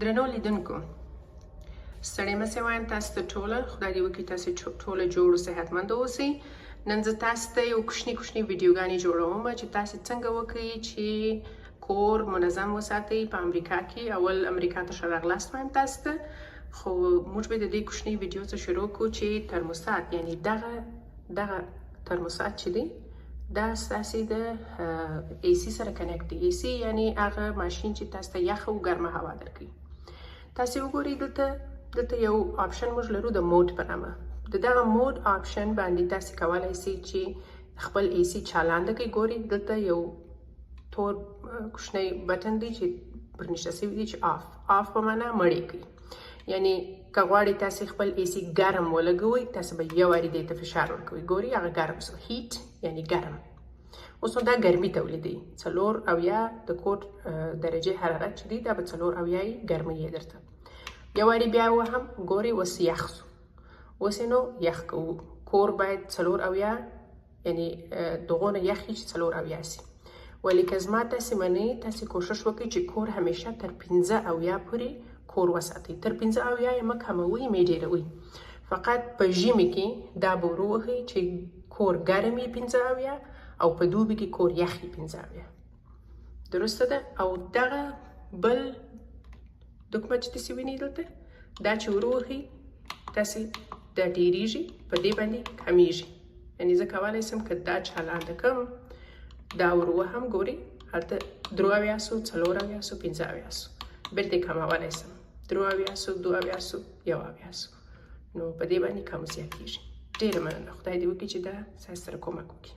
درنو لیدونکو ستړي مه سئ وایم تاسو ته ټوله خدای دې وکړي تاسې ټوله جوړ صحتمند اوسئ. نن زه تاسو ته یو کوچني ویډیوګانې جوړوم چې تاسې څنګه وکړئ چې کور منظم وساتئ په امریکا کې. اول امریکا ته ښه راغلاست وایم تاسو ته، خو موږ به د دې کوچني ویډیو څخه شروع کړو چې ترموستات، یعنی دغه ترموستات چې دی دا ستاسې د اي سي سره کنیکټ دی. اي سي یعنی هغه ماشین چې تاسو ته یخه او ګرمه هوا درکوي. تاسې وګورئ دلته یو آپشن موږ لرو د موډ په نامه. د دغه موډ آپشن باندې تاسې کولی سئ چې خپل اي سي چالانده کړئ. ګورئ دلته یو تور کوچنی بټن دی چې پر نشته سوی دی چې آف په معنا مړې کړئ. یعنی که غواړئ تاسې خپل اي سي ګرم ولګوئ، تاسې به یو وارې دې ته فشار ورکوئ. ګورئ هغه ګرم سو، هیټ یعنی ګرم. اوس نو دا ګرمي تولیدوي. 4 د کور درجې حرارت چې دی دا به 4 ګرمي یې درته. یو وارې بیا وهم، ګورئ اوس یخ سو. اوس نو یخ کوو. کور باید 4 یعنی دغونه یخ وي چې 4 سي. ولی که زما تاسې منئ، تاسې کوشش وکړئ چې کور همیشه تر 15 پورې کور وساتئ. تر 15 یې مه کموئ، مه ډېروئ. فقط په ژمي کې دا به ور ووهئ چې کور ګرم وي 15 او په دوبي کې کور یخ وي 15. درسته ده؟ او دغه بل دوکمه چې تاسې وینئ دلته دا چې ور ووهئ تاسې دا ډېرېږي، په دې باندې کمیږي. یعنی زه کولی سم که دا چالانده کړم، دا ور ووهم، ګورئ هلته 3 سو، 4 سو، 15 سو. بیرته یې کمولی سم، 3 سو، 2 سو، 1 سو. نو په دې باندې کم زیاتېږي. ډېره مننه. خدای دې وکړي چې دا ستاسو سره کومک وکړي.